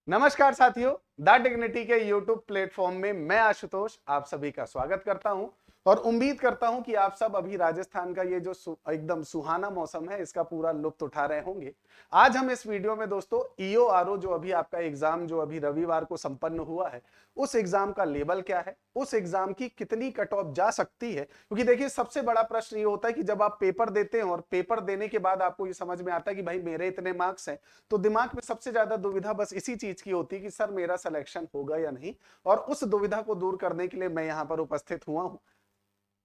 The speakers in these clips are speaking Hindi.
नमस्कार साथियों, द डिग्निटी के YouTube प्लेटफॉर्म में मैं आशुतोष आप सभी का स्वागत करता हूं और उम्मीद करता हूं कि आप सब अभी राजस्थान का ये जो एकदम सुहाना मौसम है इसका पूरा लुत्फ उठा रहे होंगे। आज हम इस वीडियो में दोस्तों EORO जो अभी आपका एग्जाम जो अभी रविवार को संपन्न हुआ है, उस एग्जाम का लेवल क्या है, उस एग्जाम की कितनी कट ऑफ जा सकती है। क्योंकि देखिए सबसे बड़ा प्रश्न ये होता है कि जब आप पेपर देते हैं और पेपर देने के बाद आपको ये समझ में आता है कि भाई मेरे इतने मार्क्स हैं, तो दिमाग में सबसे ज्यादा दुविधा बस इसी चीज की होती है कि सर मेरा सिलेक्शन होगा या नहीं। और उस दुविधा को दूर करने के लिए मैं यहां पर उपस्थित हुआ हूं।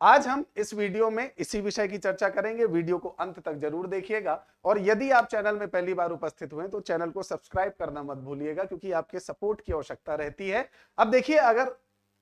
आज हम इस वीडियो में इसी विषय की चर्चा करेंगे। वीडियो को अंत तक जरूर देखिएगा और यदि आप चैनल में पहली बार उपस्थित हुए तो चैनल को सब्सक्राइब करना मत भूलिएगा, क्योंकि आपके सपोर्ट की आवश्यकता रहती है। अब देखिए, अगर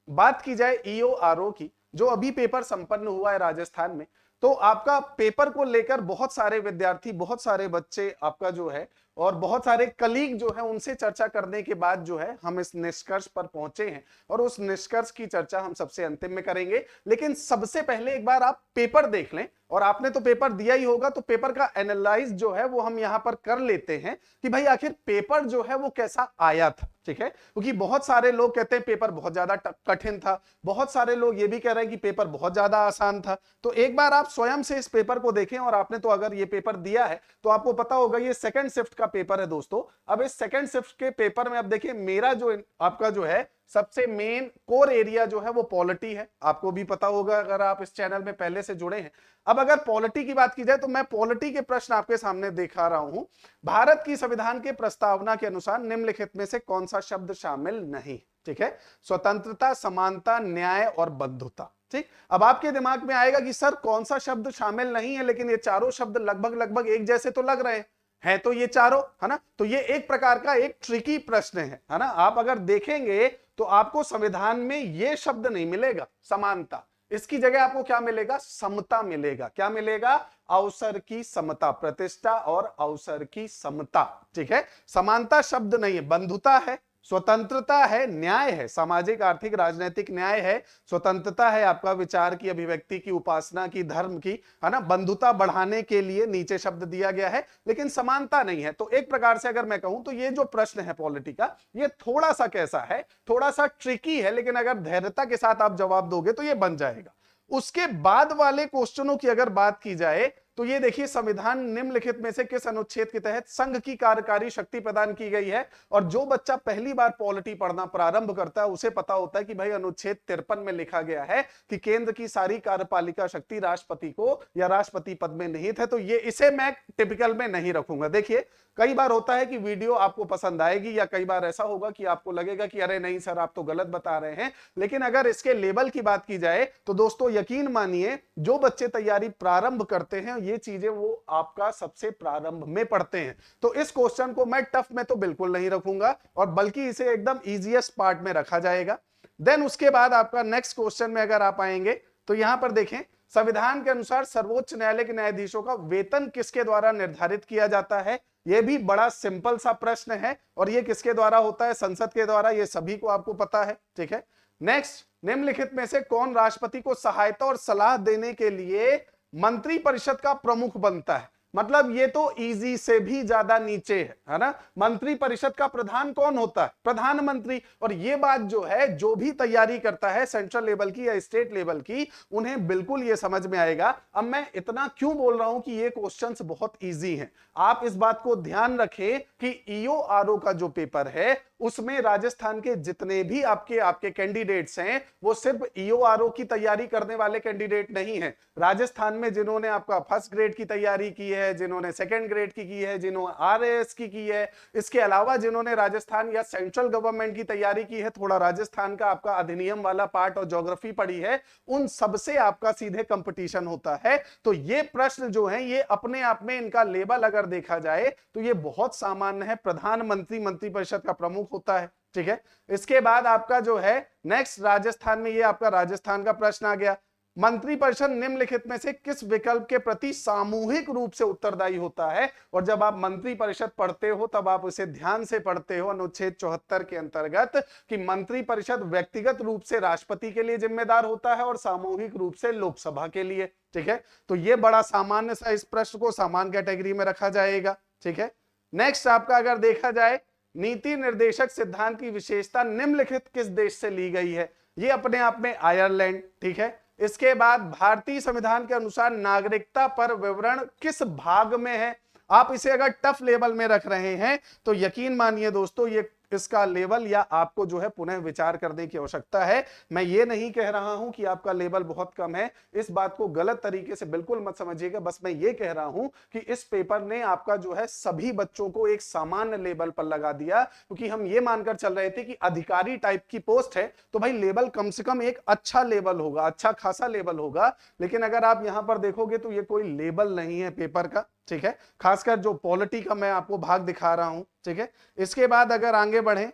बात की जाए EORO की, जो अभी पेपर संपन्न हुआ है राजस्थान में, तो आपका पेपर को लेकर बहुत सारे विद्यार्थी, बहुत सारे बच्चे आपका जो है और बहुत सारे कलीग जो है उनसे चर्चा करने के बाद जो है हम इस निष्कर्ष पर पहुंचे हैं और उस निष्कर्ष की चर्चा हम सबसे अंतिम में करेंगे। लेकिन सबसे पहले एक बार आप पेपर देख लें, और आपने तो पेपर दिया ही होगा, तो पेपर का एनालाइज जो है वो हम यहां पर कर लेते हैं कि भाई आखिर पेपर जो है वो कैसा आया था। ठीक है, क्योंकि बहुत सारे लोग कहते हैं पेपर बहुत ज्यादा कठिन था, बहुत सारे लोग ये भी कह रहे हैं कि पेपर बहुत ज्यादा आसान था। तो एक बार आप स्वयं से इस पेपर को देखें, और आपने तो अगर ये पेपर दिया है तो आपको पता होगा ये सेकंड शिफ्ट का पेपर है दोस्तों। अब इस सेकंड शिफ्ट के पेपर में अब देखिए, मेरा जो आपका जो है सबसे मेन कोर एरिया जो है वो पॉलिटी है। आपको भी पता होगा अगर आप इस चैनल में पहले से जुड़े हैं। अब अगर पॉलिटी की बात की जाए तो मैं पॉलिटी के प्रश्न आपके सामने दिखा रहा हूं। भारत की संविधान के प्रस्तावना के अनुसार निम्नलिखित में से कौन सा शब्द शामिल नहीं। ठीक है, स्वतंत्रता, समानता, न्याय और बंधुता। ठीक, अब आपके दिमाग में आएगा कि सर कौन सा शब्द शामिल नहीं है, लेकिन ये चारों शब्द लगभग लगभग एक जैसे तो लग रहे हैं तो ये चारों, है ना। तो ये एक प्रकार का एक ट्रिकी प्रश्न है ना। आप अगर देखेंगे तो आपको संविधान में ये शब्द नहीं मिलेगा समानता, इसकी जगह आपको क्या मिलेगा, समता मिलेगा। क्या मिलेगा, अवसर की समता, प्रतिष्ठा और अवसर की समता। ठीक है, समानता शब्द नहीं है। बंधुता है, स्वतंत्रता है, न्याय है, सामाजिक आर्थिक राजनीतिक न्याय है, स्वतंत्रता है आपका विचार की, अभिव्यक्ति की, उपासना की, धर्म की, है ना। बंधुता बढ़ाने के लिए नीचे शब्द दिया गया है, लेकिन समानता नहीं है। तो एक प्रकार से अगर मैं कहूं तो ये जो प्रश्न है पॉलिटी का, ये थोड़ा सा कैसा है, थोड़ा सा ट्रिकी है, लेकिन अगर धैर्यता के साथ आप जवाब दोगे तो ये बन जाएगा। उसके बाद वाले क्वेश्चनों की अगर बात की जाए तो ये देखिए, संविधान निम्नलिखित में से किस अनुच्छेद के तहत संघ की कार्यकारी शक्ति प्रदान की गई है। और जो बच्चा पहली बार पॉलिटी पढ़ना प्रारंभ करता है उसे पता होता है कि भाई अनुच्छेद 53 में लिखा गया है कि केंद्र की सारी कार्यपालिका शक्ति राष्ट्रपति को या राष्ट्रपति पद में निहित है। तो ये इसे मैं टिपिकल में नहीं रखूंगा। देखिए, कई बार होता है कि वीडियो आपको पसंद आएगी, या कई बार ऐसा होगा कि आपको लगेगा कि अरे नहीं सर आप तो गलत बता रहे हैं। लेकिन अगर इसके लेवल की बात की जाए तो दोस्तों यकीन मानिए, जो बच्चे तैयारी प्रारंभ करते हैं ये चीजें वो आपका सबसे प्रारंभ में पढ़ते हैं। तो इस क्वेश्चन को मैं टफ में तो बिल्कुल नहीं रखूंगा, और बल्कि इसे एकदम इजीएस्ट पार्ट में रखा जाएगा। देन उसके बाद आपका नेक्स्ट क्वेश्चन में अगर आप आएंगे तो यहां पर देखें, संविधान के अनुसार सर्वोच्च न्यायालय के न्यायाधीशों का वेतन किसके द्वारा निर्धारित किया जाता है। यह भी बड़ा सिंपल सा प्रश्न है, और यह किसके द्वारा होता है, संसद के द्वारा। यह सभी को आपको पता है। ठीक है, नेक्स्ट, निम्नलिखित में से कौन राष्ट्रपति को सहायता और सलाह देने के लिए मंत्री परिषद का प्रमुख बनता है। मतलब ये तो इजी से भी ज्यादा नीचे है ना। मंत्री परिषद का प्रधान कौन होता है, प्रधानमंत्री। और ये बात जो है, जो भी तैयारी करता है सेंट्रल लेवल की या स्टेट लेवल की, उन्हें बिल्कुल ये समझ में आएगा। अब मैं इतना क्यों बोल रहा हूं कि ये क्वेश्चंस बहुत इजी हैं। आप इस बात को ध्यान रखें कि EORO का जो पेपर है उसमें राजस्थान के जितने भी आपके कैंडिडेट्स हैं वो सिर्फ EORO की तैयारी करने वाले कैंडिडेट नहीं हैं। राजस्थान में जिन्होंने आपका फर्स्ट ग्रेड की तैयारी की है, जिन्होंने सेकंड ग्रेड की है, जिन्होंने RAS की है, इसके अलावा जिन्होंने राजस्थान या सेंट्रल गवर्नमेंट की तैयारी की है, थोड़ा राजस्थान का आपका अधिनियम वाला पार्ट और ज्योग्राफी पढ़ी है, उन सबसे आपका सीधे कंपटीशन होता है। तो ये प्रश्न जो है ये अपने आप में इनका लेवल अगर देखा जाए तो ये बहुत सामान्य है। प्रधानमंत्री मंत्रिपरिषद का प्रमुख होता है। ठीक है, इसके बाद आपका जो है नेक्स्ट राजस्थान में, ये आपका राजस्थान का प्रश्न आ गया। मंत्रिपरिषद निम्नलिखित में से किस विकल्प के प्रति सामूहिक रूप से उत्तरदायी होता है। और जब आप मंत्रिपरिषद पढ़ते हो तब आप उसे ध्यान से पढ़ते हो अनुच्छेद 74 के अंतर्गत, कि मंत्रिपरिषद व्यक्तिगत रूप से राष्ट्रपति के लिए जिम्मेदार होता है और सामूहिक रूप से लोकसभा के लिए। ठीक है, तो ये बड़ा सामान्य सा, इस प्रश्न को सामान्य कैटेगरी में रखा जाएगा। ठीक है, नेक्स्ट आपका अगर देखा जाए नीति निर्देशक सिद्धांत की विशेषता निम्नलिखित किस देश से ली गई है? ये अपने आप में आयरलैंड, ठीक है। इसके बाद भारतीय संविधान के अनुसार नागरिकता पर विवरण किस भाग में है? आप इसे अगर टफ लेवल में रख रहे हैं तो यकीन मानिए दोस्तों, ये इसका लेवल या आपको जो है पुनः विचार करने की आवश्यकता है। मैं ये नहीं कह रहा हूं कि आपका लेवल बहुत कम है, इस बात को गलत तरीके से बिल्कुल मत समझिएगा। बस मैं ये कह रहा हूं कि इस पेपर ने आपका जो है सभी बच्चों को एक सामान्य लेवल पर लगा दिया, क्योंकि हम ये मानकर चल रहे थे कि अधिकारी टाइप की पोस्ट है तो भाई लेवल कम से कम एक अच्छा लेवल होगा, अच्छा खासा लेवल होगा। लेकिन अगर आप यहां पर देखोगे तो ये कोई लेवल नहीं है पेपर का, ठीक है। खासकर जो पॉलिटी का मैं आपको भाग दिखा रहा हूं, ठीक है। इसके बाद अगर आगे बढ़े,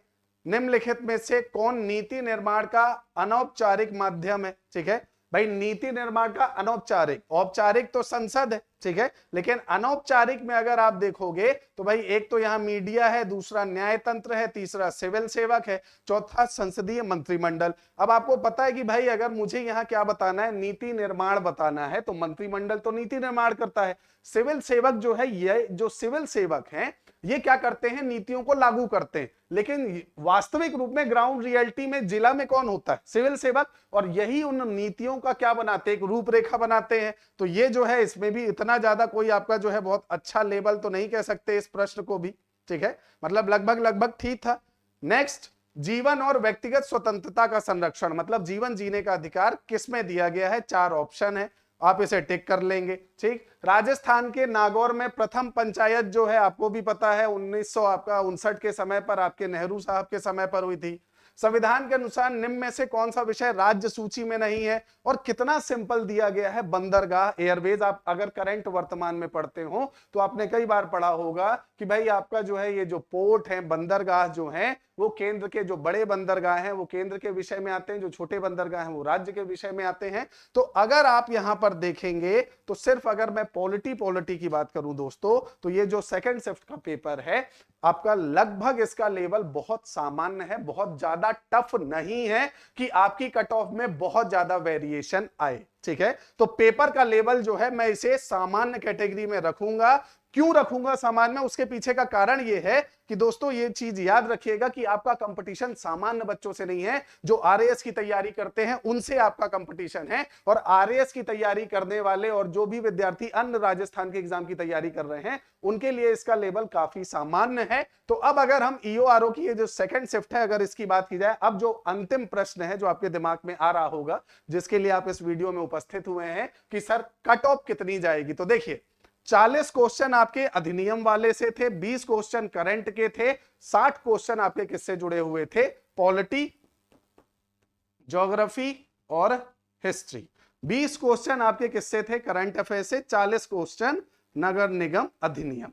निम्नलिखित में से कौन नीति निर्माण का अनौपचारिक माध्यम है? ठीक है भाई, नीति निर्माण का अनौपचारिक, औपचारिक तो संसद है, ठीक है, लेकिन अनौपचारिक में अगर आप देखोगे तो भाई एक तो यहां मीडिया है, दूसरा न्याय तंत्र है, तीसरा सिविल सेवक है, चौथा संसदीय मंत्रिमंडल। अब आपको पता है कि भाई अगर मुझे यहां क्या बताना है, नीति निर्माण बताना है, तो मंत्रिमंडल तो नीति निर्माण करता है। सिविल सेवक जो है, ये जो सिविल सेवक हैं ये क्या करते हैं? नीतियों को लागू करते हैं। लेकिन वास्तविक रूप में ग्राउंड रियलिटी में जिला में कौन होता है? सिविल सेवक। और यही उन नीतियों का क्या बनाते हैं? एक रूपरेखा बनाते हैं। तो ये जो है इसमें भी इतना ज्यादा कोई आपका जो है बहुत अच्छा लेवल तो नहीं कह सकते इस प्रश्न को भी, ठीक है, मतलब लगभग ठीक था। नेक्स्ट, जीवन और व्यक्तिगत स्वतंत्रता का संरक्षण, मतलब जीवन जीने का अधिकार किसमें दिया गया है? 4 ऑप्शन है, आप इसे टिक कर लेंगे, ठीक। राजस्थान के नागौर में प्रथम पंचायत जो है आपको भी पता है 1959 के समय पर, आपके नेहरू साहब के समय पर हुई थी। संविधान के अनुसार निम्न में से कौन सा विषय राज्य सूची में नहीं है? और कितना सिंपल दिया गया है, बंदरगाह, एयरवेज। आप अगर करंट वर्तमान में पढ़ते हो तो आपने कई बार पढ़ा होगा कि भाई आपका जो है ये जो पोर्ट है, बंदरगाह जो है वो केंद्र के, जो बड़े बंदरगाह हैं वो केंद्र के विषय में आते हैं, जो छोटे बंदरगाह हैं वो राज्य के विषय में आते हैं। तो अगर आप यहां पर देखेंगे तो सिर्फ अगर मैं पॉलिटी की बात करूं दोस्तों, तो ये जो सेकंड शिफ्ट का पेपर है आपका, लगभग इसका लेवल बहुत सामान्य है, बहुत ज्यादा टफ नहीं है कि आपकी कट ऑफ में बहुत ज्यादा वेरिएशन आए, ठीक है। तो पेपर का लेवल जो है मैं इसे सामान्य कैटेगरी में रखूंगा। क्यों रखूंगा सामान्य में? उसके पीछे का कारण यह है कि दोस्तों ये चीज याद रखिएगा कि आपका कंपटीशन सामान्य बच्चों से नहीं है। जो आरएएस की तैयारी करते हैं उनसे आपका कंपटीशन है, और आरएएस की तैयारी करने वाले और जो भी विद्यार्थी अन्य राजस्थान के एग्जाम की तैयारी कर रहे हैं उनके लिए इसका लेवल काफी सामान्य है। तो अब अगर हम ईओआरओ की ये जो सेकंड शिफ्ट है अगर इसकी बात की जाए, अब जो अंतिम प्रश्न है जो आपके दिमाग में आ रहा होगा, जिसके लिए आप इस वीडियो में उपस्थित हुए हैं कि सर कट ऑफ कितनी जाएगी, तो देखिए 40 क्वेश्चन आपके अधिनियम वाले से थे, 20 क्वेश्चन करंट के थे, 60 क्वेश्चन आपके किससे जुड़े हुए थे? पॉलिटी, ज्योग्राफी और हिस्ट्री। 20 क्वेश्चन आपके किससे थे? करंट अफेयर से। 40 क्वेश्चन नगर निगम अधिनियम,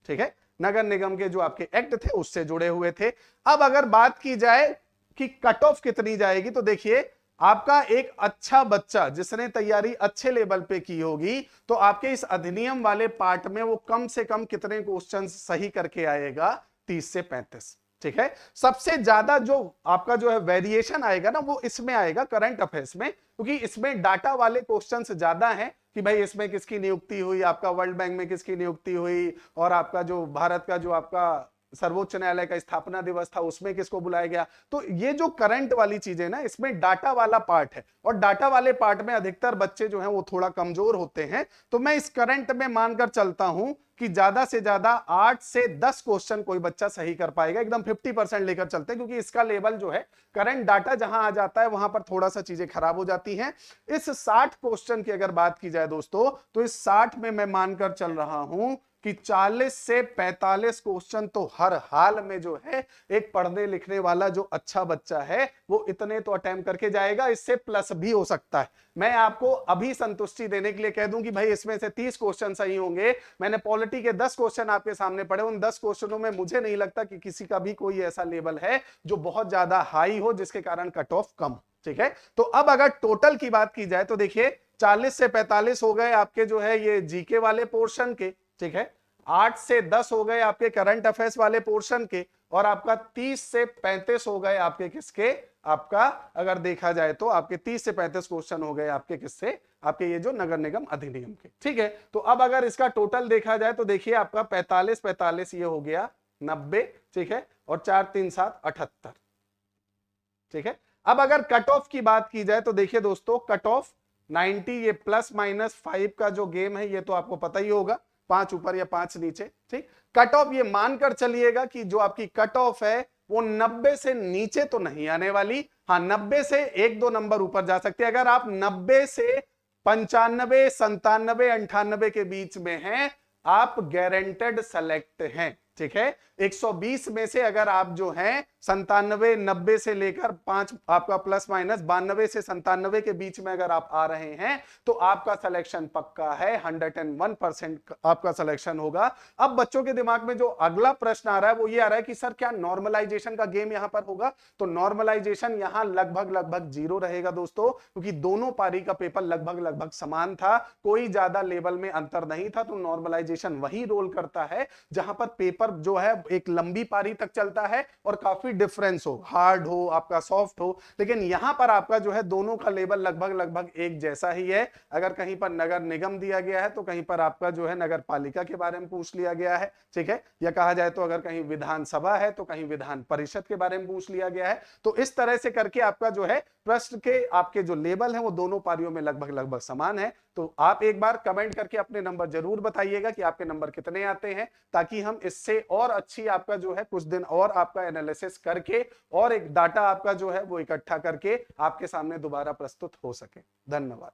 ठीक है, नगर निगम के जो आपके एक्ट थे उससे जुड़े हुए थे। अब अगर बात की जाए कि कट ऑफ कितनी जाएगी, तो देखिए आपका एक अच्छा बच्चा जिसने तैयारी अच्छे लेवल पे की होगी तो आपके इस अधिनियम वाले पार्ट में वो कम से कम कितने क्वेश्चन सही करके आएगा? 30 से 35, ठीक है। सबसे ज्यादा जो आपका जो है वेरिएशन आएगा ना वो इसमें आएगा, करंट अफेयर्स में, क्योंकि इसमें डाटा वाले क्वेश्चंस ज्यादा हैं कि भाई इसमें किसकी नियुक्ति हुई, आपका वर्ल्ड बैंक में किसकी नियुक्ति हुई, और आपका जो भारत का जो आपका सर्वोच्च न्यायालय का स्थापना दिवस था उसमें किसको बुलाया गया। तो ये जो करंट वाली चीजें ना इसमें डाटा वाला पार्ट है, और डाटा वाले पार्ट में अधिकतर बच्चे जो हैं वो थोड़ा कमजोर होते हैं। तो मैं इस करंट में मानकर चलता हूं कि ज्यादा से ज्यादा 8 से 10 क्वेश्चन कोई बच्चा सही कर पाएगा, एकदम 50% लेकर चलते हैं, क्योंकि इसका लेवल जो है करंट डाटा जहां आ जाता है वहां पर थोड़ा सा चीजें खराब हो जाती हैं। इस 60 क्वेश्चन की अगर बात की जाए दोस्तों, तो इस 60 में मैं मानकर चल रहा हूं कि 40 से 45 क्वेश्चन तो हर हाल में जो है एक पढ़ने लिखने वाला जो अच्छा बच्चा है वो इतने तो अटेम्प्ट करके जाएगा, इससे प्लस भी हो सकता है। मैं आपको अभी संतुष्टि देने के लिए कह दूं कि भाई इसमें से 30 क्वेश्चन सही होंगे। मैंने पॉलिटी के 10 क्वेश्चन आपके सामने पढ़े, उन 10 क्वेश्चनों में मुझे नहीं लगता कि किसी का भी कोई ऐसा लेवल है जो बहुत ज्यादा हाई हो जिसके कारण कट ऑफ कम, ठीक है। तो अब अगर टोटल की बात की जाए तो देखिए 40 से 45 हो गए आपके जो है ये जीके वाले पोर्शन के, ठीक है, 8 से 10 हो गए आपके करंट अफेयर्स वाले पोर्शन के, और आपका 30 से 35 हो गए आपके किसके? आपका अगर देखा जाए तो आपके 30 से 35 क्वेश्चन हो गए आपके किससे? आपके ये जो नगर निगम अधिनियम के, ठीक है। तो अब अगर इसका टोटल देखा जाए तो देखिए आपका 45 45 ये हो गया 90, ठीक है, और 4 3 7 78, ठीक है। अब अगर कट ऑफ की बात की जाए तो देखिए दोस्तों, कट ऑफ 90, ये +-5 का जो गेम है ये तो आपको पता ही होगा, 5 ऊपर या 5 नीचे, ठीक। कट ऑफ ये मानकर चलिएगा कि जो आपकी कट ऑफ है वो 90 से नीचे तो नहीं आने वाली, हाँ 90 से 1-2 नंबर ऊपर जा सकते हैं। अगर आप 90 से 95, 97, 98 के बीच में हैं, आप गारंटेड सेलेक्ट हैं, ठीक है। 120 में से अगर आप जो हैं 97, 90 से लेकर 5 आपका +-92 से 97 के बीच में अगर आप आ रहे हैं तो आपका सिलेक्शन पक्का है, 101% आपका सिलेक्शन होगा। अब बच्चों के दिमाग में जो अगला प्रश्न आ रहा है वो ये आ रहा है कि सर क्या नॉर्मलाइजेशन का गेम यहां पर होगा? तो नॉर्मलाइजेशन यहां लगभग 0 रहेगा दोस्तों, क्योंकि दोनों पारी का पेपर लगभग समान था, कोई ज्यादा लेवल में अंतर नहीं था। तो नॉर्मलाइजेशन वही रोल करता है जहां पर पेपर जो है एक लंबी पारी तक चलता है और काफी डिफरेंस हो, हार्ड हो, आपका सॉफ्ट हो, लेकिन यहां पर आपका जो है दोनों का लेवल लगभग एक जैसा ही है। अगर कहीं पर नगर निगम दिया गया है तो कहीं पर आपका जो है नगर पालिका के बारे में पूछ लिया गया है, ठीक है, या कहा जाए तो अगर कहीं विधानसभा है तो कहीं विधान परिषद के बारे में पूछ लिया गया है। तो इस तरह से करके आपका जो है प्रश्न के आपके जो लेवल है वो दोनों पारियों में लगभग समान है। तो आप एक बार कमेंट करके अपने नंबर जरूर बताइएगा कि आपके नंबर कितने आते हैं, ताकि हम इससे और अच्छी आपका जो है कुछ दिन और आपका एनालिसिस करके और एक डाटा आपका जो है वो इकट्ठा करके आपके सामने दोबारा प्रस्तुत हो सके। धन्यवाद।